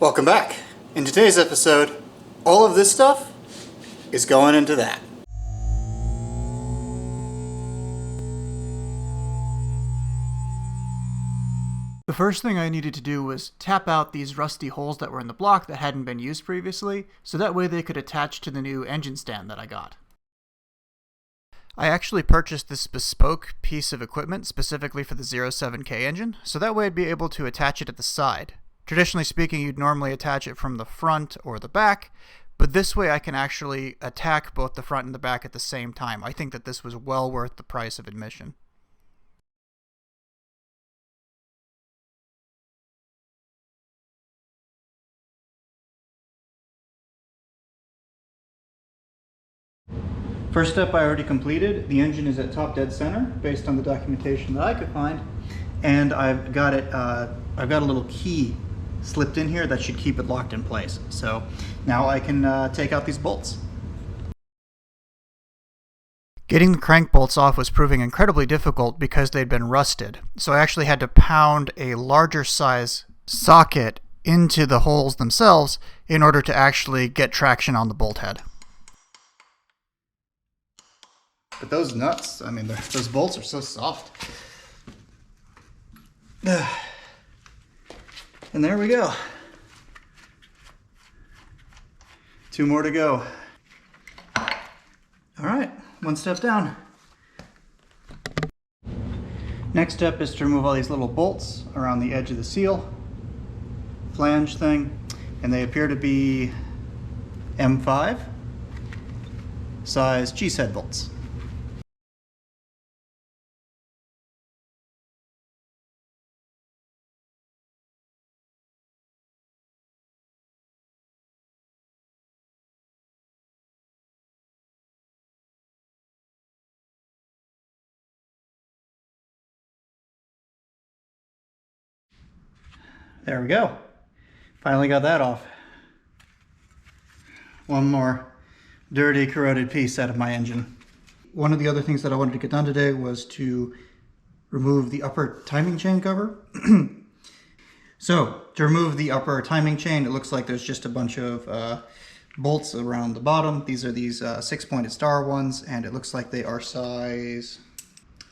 Welcome back. In today's episode, all of this stuff is going into that. The first thing I needed to do was tap out these rusty holes that were in the block that hadn't been used previously, so that way they could attach to the new engine stand that I got. I actually purchased this bespoke piece of equipment specifically for the 07K engine, so that way I'd be able to attach it at the side. Traditionally speaking, you'd normally attach it from the front or the back, but this way I can actually attack both the front and the back at the same time. I think that this was well worth the price of admission. First step I already completed. The engine is at top dead center based on the documentation that I could find, and I've got a little key slipped in here that should keep it locked in place. So now I can take out these bolts. Getting the crank bolts off was proving incredibly difficult because they'd been rusted. So I actually had to pound a larger size socket into the holes themselves in order to actually get traction on the bolt head. But those nuts, I mean, those bolts are so soft. And there we go. 2 more to go. All right, 1 step down. Next step is to remove all these little bolts around the edge of the seal flange thing, and they appear to be M5 size G-head bolts. There we go. Finally got that off. One more dirty, corroded piece out of my engine. One of the other things that I wanted to get done today was to remove the upper timing chain cover. So, to remove the upper timing chain, it looks like there's just a bunch of bolts around the bottom. These are these 6-pointed star ones, and it looks like they are size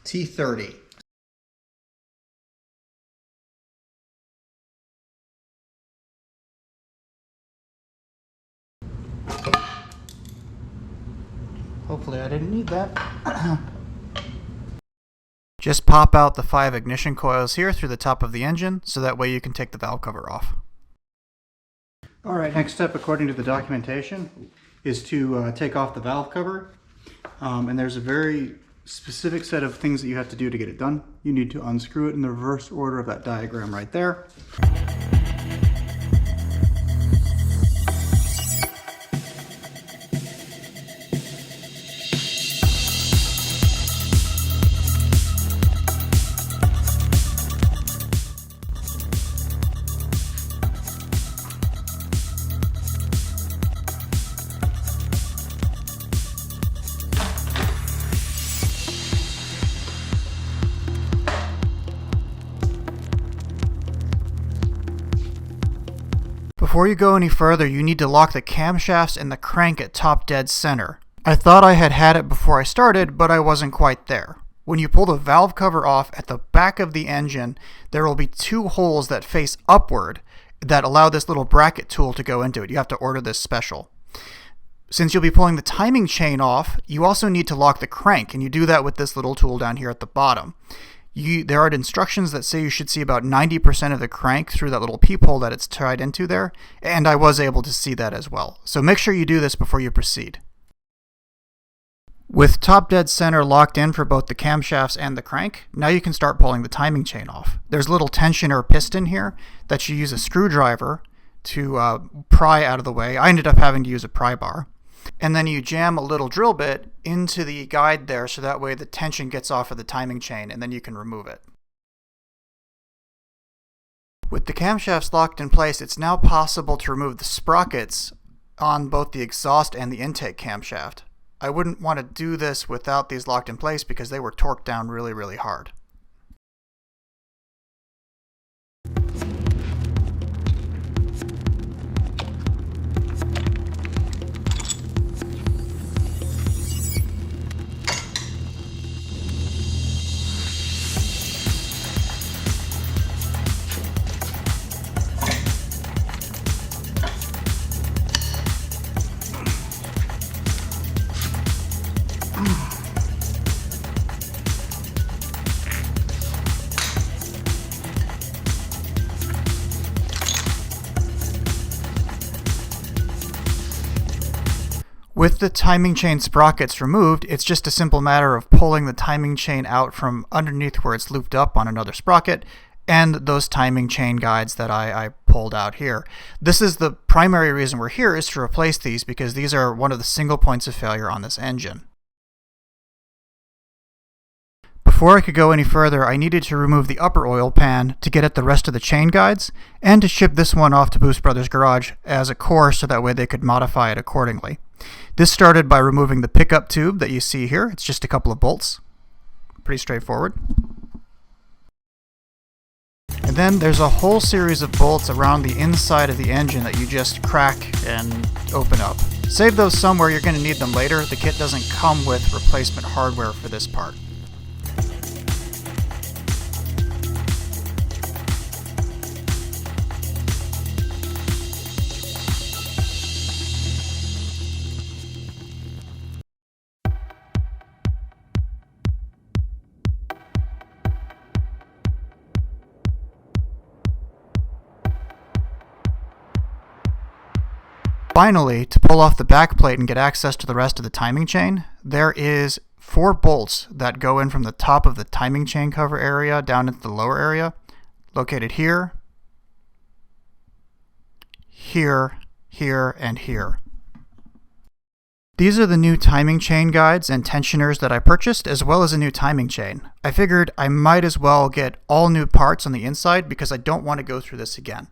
T30. Hopefully I didn't need that. Just pop out the 5 ignition coils here through the top of the engine, so that way you can take the valve cover off. Alright, next step according to the documentation is to take off the valve cover. And there's a very specific set of things that you have to do to get it done. You need to unscrew it in the reverse order of that diagram right there. Before you go any further, you need to lock the camshafts and the crank at top dead center. I thought I had it before I started, but I wasn't quite there. When you pull the valve cover off at the back of the engine, there will be 2 holes that face upward that allow this little bracket tool to go into it. You have to order this special. Since you'll be pulling the timing chain off, you also need to lock the crank, and you do that with this little tool down here at the bottom. There are instructions that say you should see about 90% of the crank through that little peephole that it's tied into there, and I was able to see that as well. So make sure you do this before you proceed. With top dead center locked in for both the camshafts and the crank, now you can start pulling the timing chain off. There's a little tensioner piston here that you use a screwdriver to pry out of the way. I ended up having to use a pry bar. And then you jam a little drill bit into the guide there, so that way the tension gets off of the timing chain, and then you can remove it. With the camshafts locked in place, it's now possible to remove the sprockets on both the exhaust and the intake camshaft. I wouldn't want to do this without these locked in place because they were torqued down really, really hard. With the timing chain sprockets removed, it's just a simple matter of pulling the timing chain out from underneath where it's looped up on another sprocket, and those timing chain guides that I pulled out here. This is the primary reason we're here, is to replace these, because these are one of the single points of failure on this engine. Before I could go any further, I needed to remove the upper oil pan to get at the rest of the chain guides, and to ship this one off to Boost Brothers Garage as a core so that way they could modify it accordingly. This started by removing the pickup tube that you see here. It's just a couple of bolts. Pretty straightforward. And then there's a whole series of bolts around the inside of the engine that you just crack and open up. Save those somewhere, you're going to need them later. The kit doesn't come with replacement hardware for this part. Finally, to pull off the back plate and get access to the rest of the timing chain, there is 4 bolts that go in from the top of the timing chain cover area down into the lower area, located here, here, here, and here. These are the new timing chain guides and tensioners that I purchased, as well as a new timing chain. I figured I might as well get all new parts on the inside because I don't want to go through this again.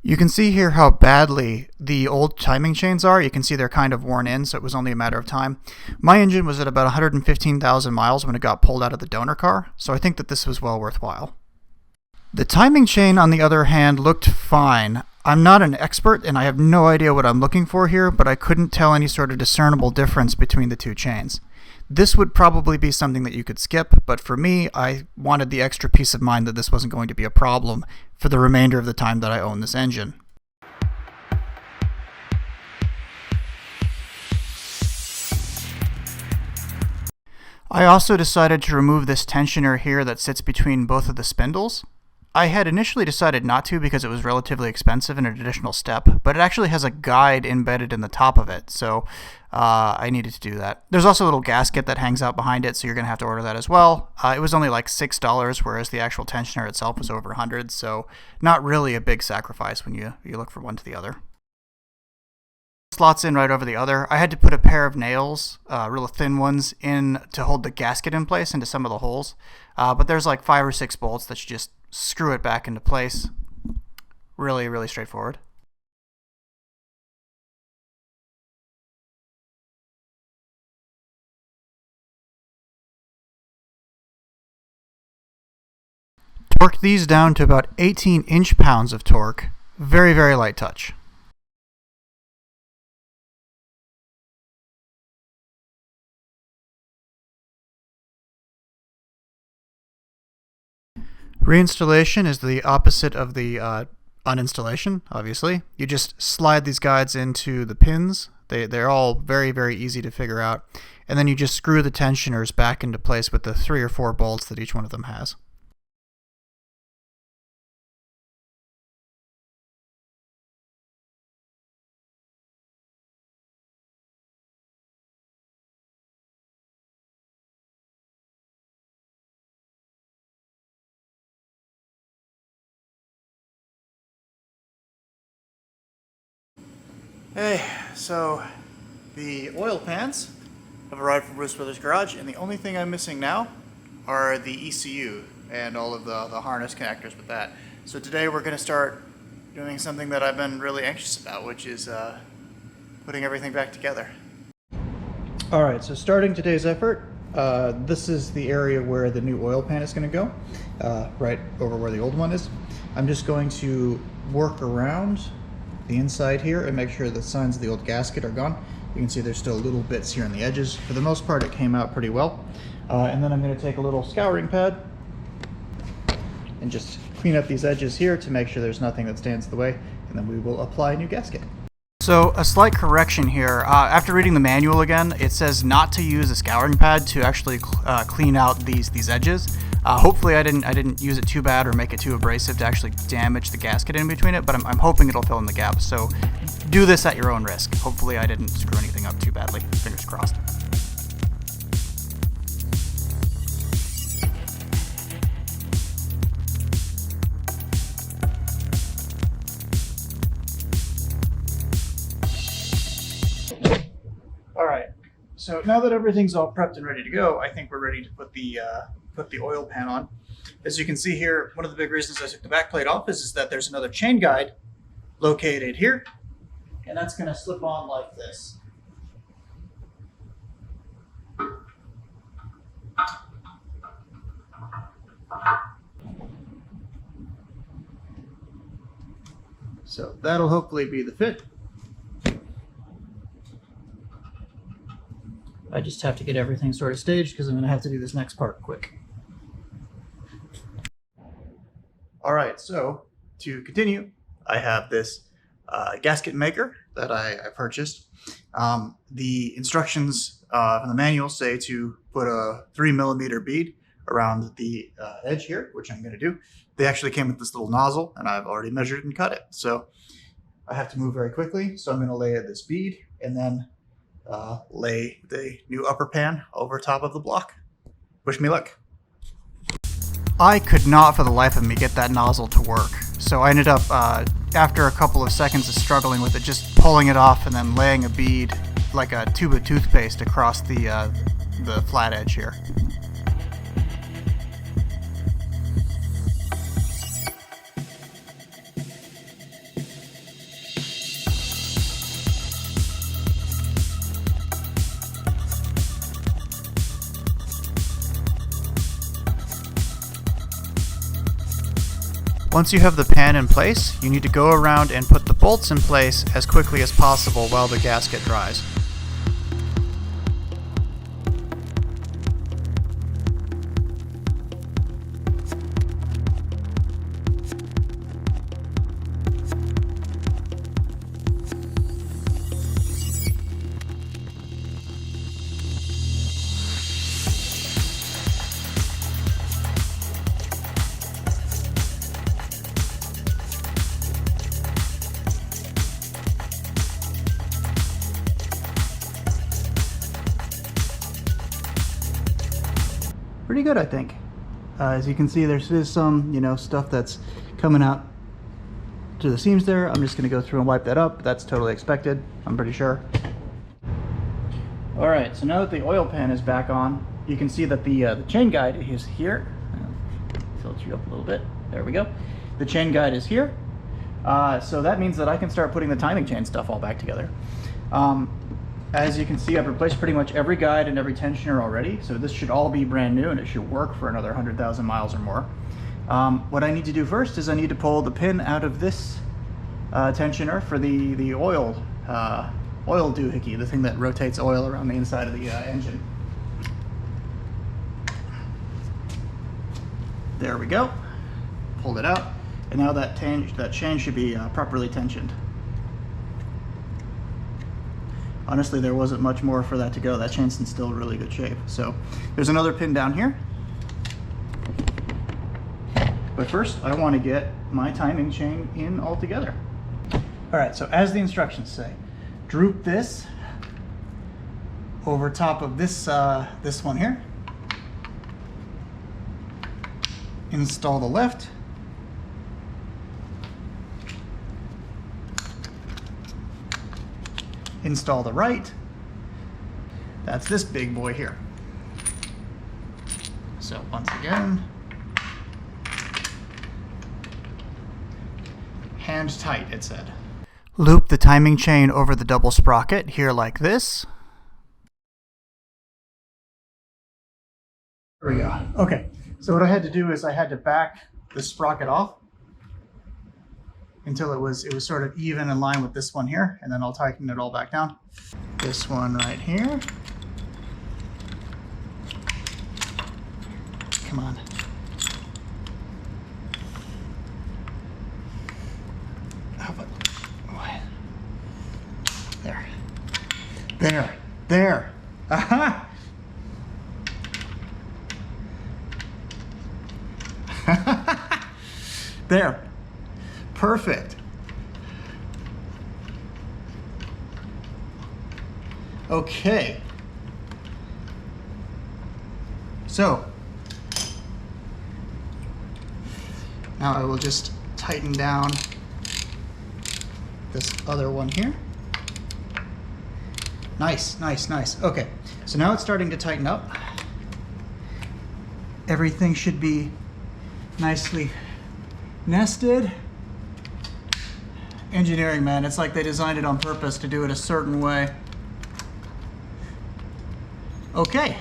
You can see here how badly the old timing chains are. You can see they're kind of worn in, so it was only a matter of time. My engine was at about 115,000 miles when it got pulled out of the donor car, so I think that this was well worthwhile. The timing chain, on the other hand, looked fine. I'm not an expert, and I have no idea what I'm looking for here, but I couldn't tell any sort of discernible difference between the two chains. This would probably be something that you could skip, but for me, I wanted the extra peace of mind that this wasn't going to be a problem for the remainder of the time that I own this engine. I also decided to remove this tensioner here that sits between both of the spindles. I had initially decided not to because it was relatively expensive and an additional step, but it actually has a guide embedded in the top of it, so I needed to do that. There's also a little gasket that hangs out behind it, so you're going to have to order that as well. It was only like $6, whereas the actual tensioner itself was over $100, so not really a big sacrifice when you look from one to the other. Slots in right over the other. I had to put a pair of nails, real thin ones, in to hold the gasket in place into some of the holes, but there's like 5 or 6 bolts that you just screw it back into place. Really, really straightforward. Torque these down to about 18 inch-pounds of torque. Very, very light touch. Reinstallation is the opposite of the uninstallation, obviously. You just slide these guides into the pins. They're all very, very easy to figure out. And then you just screw the tensioners back into place with the 3 or 4 bolts that each one of them has. Hey, so the oil pans have arrived from Boost Brothers Garage, and the only thing I'm missing now are the ECU and all of the harness connectors with that. So today we're going to start doing something that I've been really anxious about, which is putting everything back together. Alright, so starting today's effort, this is the area where the new oil pan is going to go, right over where the old one is. I'm just going to work around the inside here and make sure the signs of the old gasket are gone. You can see there's still little bits here on the edges. For the most part, it came out pretty well. And then I'm going to take a little scouring pad and just clean up these edges here to make sure there's nothing that stands in the way, and then we will apply a new gasket. So a slight correction here. After reading the manual again, it says not to use a scouring pad to actually clean out these edges. Hopefully I didn't use it too bad or make it too abrasive to actually damage the gasket in between it, but I'm hoping it'll fill in the gap. So do this at your own risk. Hopefully I didn't screw anything up too badly. Fingers crossed. All right, so now that everything's all prepped and ready to go, I think we're ready to put the oil pan on. As you can see here, one of the big reasons I took the back plate off is that there's another chain guide located here, and that's going to slip on like this. So that'll hopefully be the fit. I just have to get everything sort of staged because I'm going to have to do this next part quick. All right, so to continue, I have this gasket maker that I purchased. The instructions in the manual say to put a 3mm bead around the edge here, which I'm going to do. They actually came with this little nozzle, and I've already measured and cut it. So I have to move very quickly, so I'm going to lay this bead and then lay the new upper pan over top of the block. Wish me luck. I could not for the life of me get that nozzle to work, so I ended up, after a couple of seconds of struggling with it, just pulling it off and then laying a bead like a tube of toothpaste across the flat edge here. Once you have the pan in place, you need to go around and put the bolts in place as quickly as possible while the gasket dries. Pretty good, I think. As you can see, there's some, stuff that's coming out to the seams there. I'm just going to go through and wipe that up. That's totally expected, I'm pretty sure. All right, so now that the oil pan is back on, you can see that the chain guide is here. I'll tilt you up a little bit. There we go. The chain guide is here. So that means that I can start putting the timing chain stuff all back together. As you can see, I've replaced pretty much every guide and every tensioner already, so this should all be brand new and it should work for another 100,000 miles or more. What I need to do first is I need to pull the pin out of this tensioner for the oil doohickey, the thing that rotates oil around the inside of the engine. There we go. Pulled it out, and now that chain should be properly tensioned. Honestly, there wasn't much more for that to go. That chain's in still really good shape. So there's another pin down here. But first, I want to get my timing chain in all together. All right, so as the instructions say, droop this over top of this one here. Install the left. Install the right. That's this big boy here. So once again, hand tight, it said. Loop the timing chain over the double sprocket here like this. There we go. Okay, so what I had to do is I had to back the sprocket off until it was sort of even in line with this one here, and then I'll tighten it all back down. This one right here. Come on. There. There. Aha! There. Perfect. Okay. So, now I will just tighten down this other one here. Nice, nice, nice. Okay, so now it's starting to tighten up. Everything should be nicely nested. Engineering, man, it's like they designed it on purpose to do it a certain way. Okay.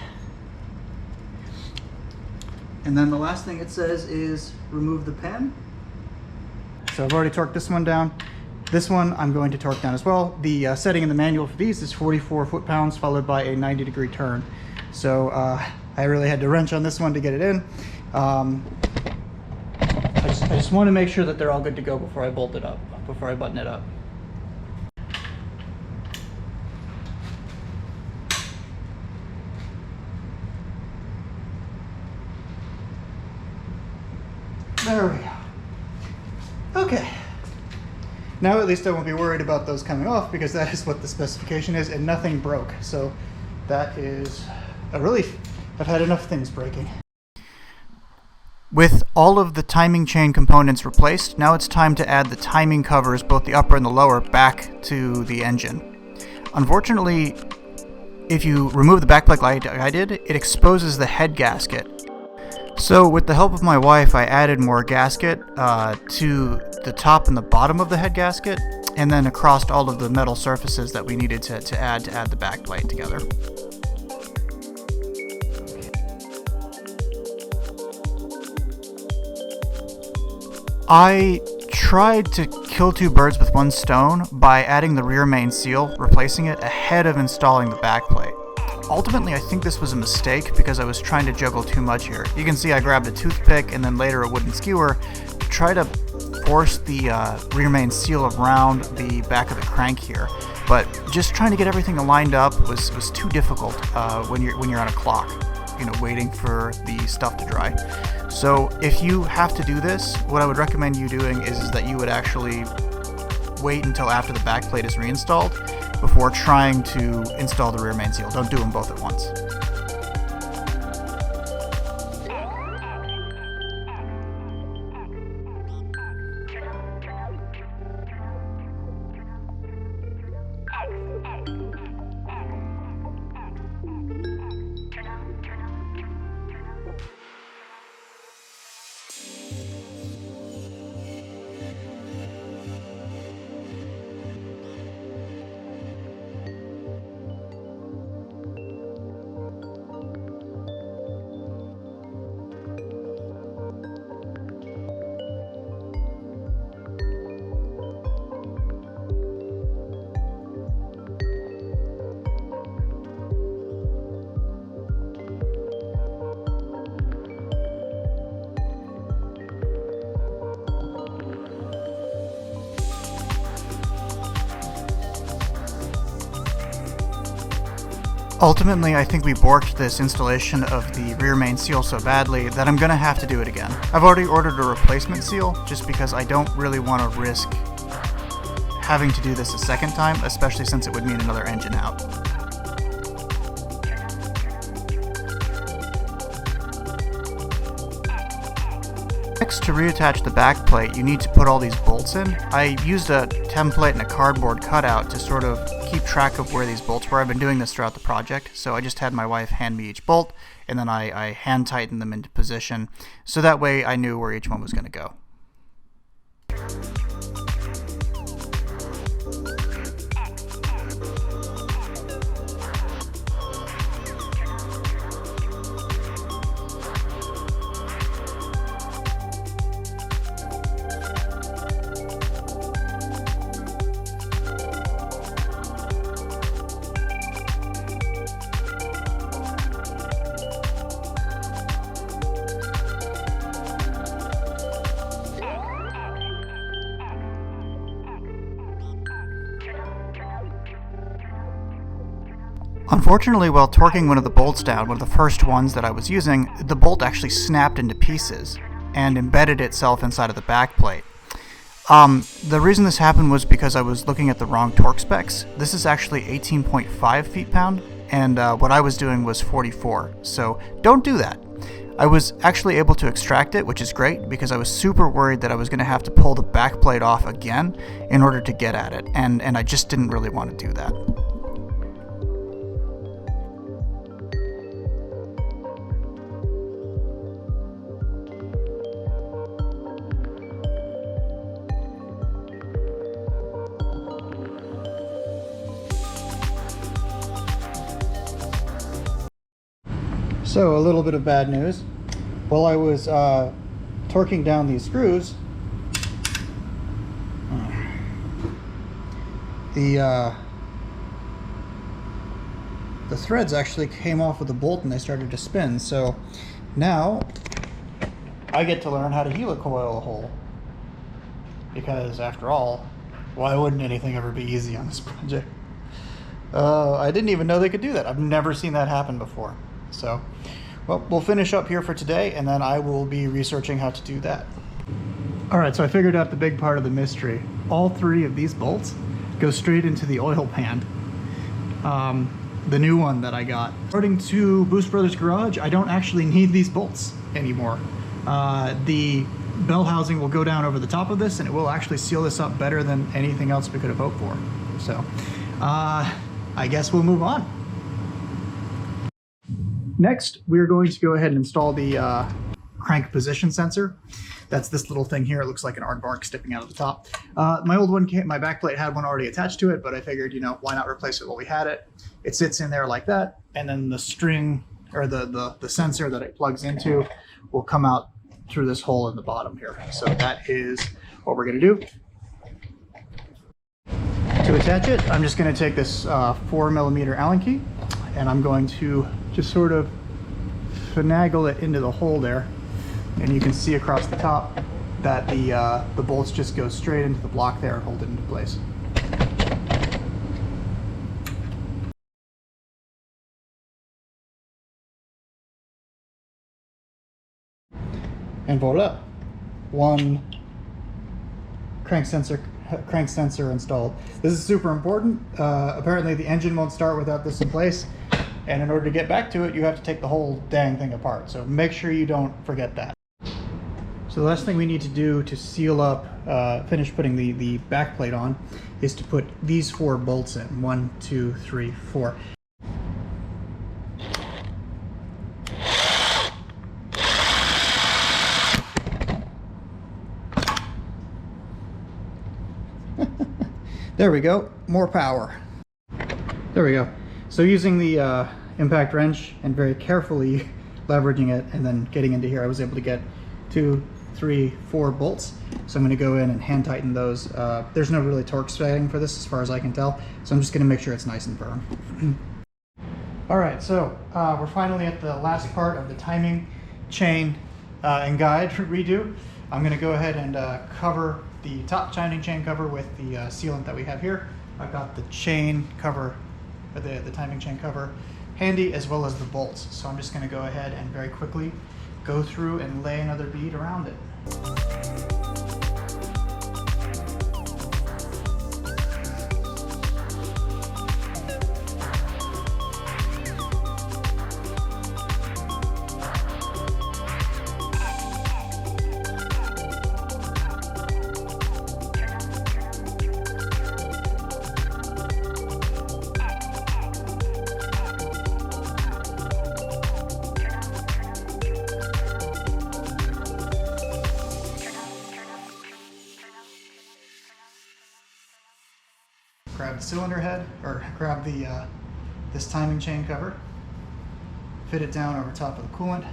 And then the last thing it says is remove the pen. So I've already torqued this one down. This one I'm going to torque down as well. The setting in the manual for these is 44 foot-pounds followed by a 90-degree turn. So I really had to wrench on this one to get it in. I just want to make sure that they're all good to go before I bolt it up, before I button it up. There we go. Okay. Now at least I won't be worried about those coming off because that is what the specification is and nothing broke. So that is a relief. I've had enough things breaking. With all of the timing chain components replaced, now it's time to add the timing covers, both the upper and the lower, back to the engine. Unfortunately, if you remove the backplate like I did, it exposes the head gasket. So with the help of my wife, I added more gasket to the top and the bottom of the head gasket, and then across all of the metal surfaces that we needed to add the backplate together. I tried to kill two birds with one stone by adding the rear main seal, replacing it ahead of installing the backplate. Ultimately, I think this was a mistake because I was trying to juggle too much here. You can see I grabbed a toothpick and then later a wooden skewer to try to force the rear main seal around the back of the crank here. But just trying to get everything lined up was too difficult when you're on a clock, waiting for the stuff to dry. So if you have to do this, what I would recommend you doing is that you would actually wait until after the backplate is reinstalled before trying to install the rear main seal. Don't do them both at once. Ultimately, I think we borked this installation of the rear main seal so badly that I'm going to have to do it again. I've already ordered a replacement seal just because I don't really want to risk having to do this a second time, especially since it would mean another engine out. Next, to reattach the back plate, you need to put all these bolts in. I used a template and a cardboard cutout to sort of keep track of where these bolts were. I've been doing this throughout the project, so I just had my wife hand me each bolt, and then I hand tightened them into position, so that way I knew where each one was going to go. Unfortunately, while torquing one of the bolts down, one of the first ones that I was using, the bolt actually snapped into pieces. and embedded itself inside of the backplate. The reason this happened was because I was looking at the wrong torque specs. This is actually 18.5 feet-pound, and what I was doing was 44, so don't do that. I was actually able to extract it, which is great, because I was super worried that I was going to have to pull the backplate off again in order to get at it, and I just didn't really want to do that. So, a little bit of bad news. While I was torquing down these screws, the threads actually came off with the bolt and they started to spin. So now I get to learn how to helicoil a hole, because after all, why wouldn't anything ever be easy on this project? I didn't even know they could do that. I've never seen that happen before. So, well, we'll finish up here for today, and then I will be researching how to do that. All right, so I figured out the big part of the mystery. All three of these bolts go straight into the oil pan. The new one that I got. According to Boost Brothers Garage, I don't actually need these bolts anymore. The bell housing will go down over the top of this, and it will actually seal this up better than anything else we could have hoped for. So, I guess we'll move on. Next, we're going to go ahead and install the crank position sensor. That's this little thing here. It looks like an aardvark sticking out of the top. My old one, my backplate had one already attached to it, but I figured, you know, why not replace it while we had it? It sits in there like that, and then the string, or the sensor that it plugs into, will come out through this hole in the bottom here. So that is what we're going to do. To attach it, I'm just going to take this 4mm Allen key, and I'm going to just sort of finagle it into the hole there, and you can see across the top that the bolts just go straight into the block there and hold it into place. And voila, one crank sensor installed. This is super important. Apparently the engine won't start without this in place, and in order to get back to it, you have to take the whole dang thing apart. So make sure you don't forget that. So the last thing we need to do to seal up, finish putting the back plate on, is to put these 4 bolts in. 1, 2, 3, 4. There we go, more power. There we go. So using the impact wrench and very carefully leveraging it and then getting into here, I was able to get 2, 3, 4 bolts. So I'm going to go in and hand tighten those. There's no really torque setting for this as far as I can tell, so I'm just going to make sure it's nice and firm. Alright, so we're finally at the last part of the timing chain and guide redo. I'm going to go ahead and cover the top timing chain cover with the sealant that we have here. I've got the chain cover, the timing chain cover handy, as well as the bolts. So I'm just going to go ahead and very quickly go through and lay another bead around it. Grab the cylinder head, or grab the this timing chain cover, fit it down over top of the coolant,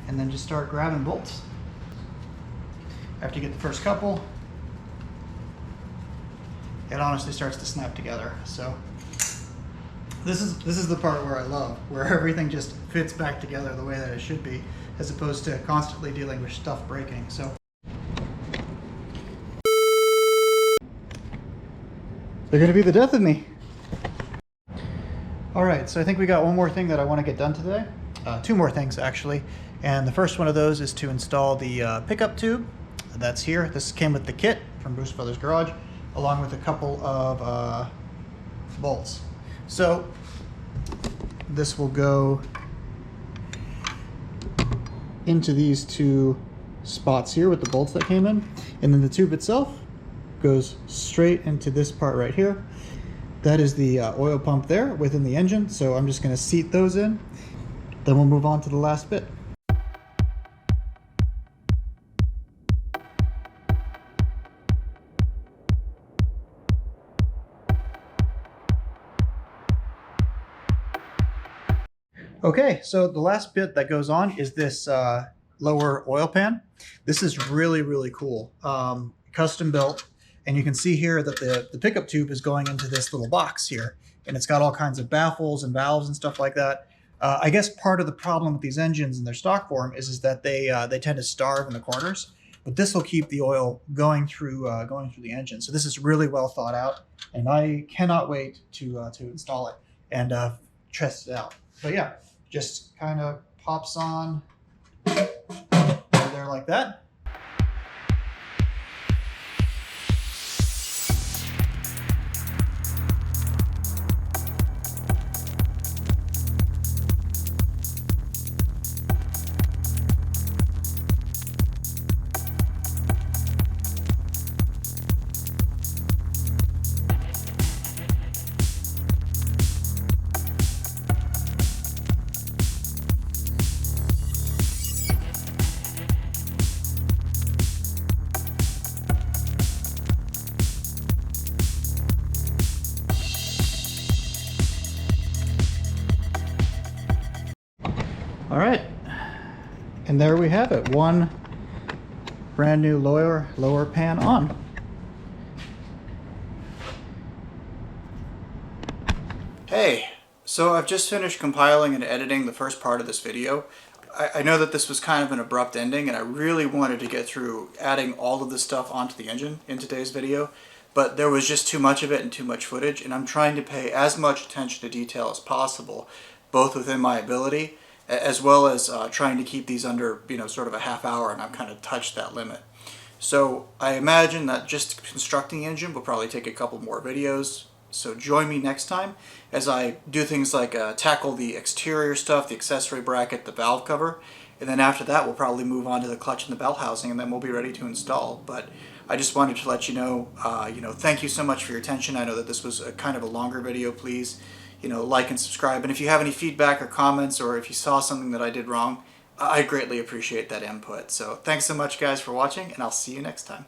and then just start grabbing bolts. After you get the first couple, it honestly starts to snap together. So this is the part where I love, where everything just fits back together the way that it should be, as opposed to constantly dealing with stuff breaking. So they're going to be the death of me. All right, so I think we got one more thing that I want to get done today. two more things actually. And the first one of those is to install the pickup tube. That's here. This came with the kit from Bruce Brothers Garage, along with a couple of bolts. So this will go into these two spots here with the bolts that came in, and then the tube itself goes straight into this part right here. That is the oil pump there within the engine, so I'm just going to seat those in. Then we'll move on to the last bit. Okay, so the last bit that goes on is this lower oil pan. This is really cool, custom built, and you can see here that the pickup tube is going into this little box here, and it's got all kinds of baffles and valves and stuff like that. I guess part of the problem with these engines in their stock form is that they tend to starve in the corners, but this will keep the oil going through the engine. So this is really well thought out, and I cannot wait to install it and test it out. But yeah, just kind of pops on there like that. All right, and there we have it. One brand new lower pan on. Hey, so I've just finished compiling and editing the first part of this video. I know that this was kind of an abrupt ending, and I really wanted to get through adding all of this stuff onto the engine in today's video, but there was just too much of it and too much footage, and I'm trying to pay as much attention to detail as possible, both within my ability as well as trying to keep these under, sort of a half hour, and I've kind of touched that limit. So I imagine that just constructing the engine will probably take a couple more videos. So join me next time as I do things like tackle the exterior stuff, the accessory bracket, the valve cover, and then after that we'll probably move on to the clutch and the bell housing, and then we'll be ready to install. But I just wanted to let you know, thank you so much for your attention. I know that this was a kind of a longer video. Please, like and subscribe. And if you have any feedback or comments, or if you saw something that I did wrong, I greatly appreciate that input. So thanks so much, guys, for watching, and I'll see you next time.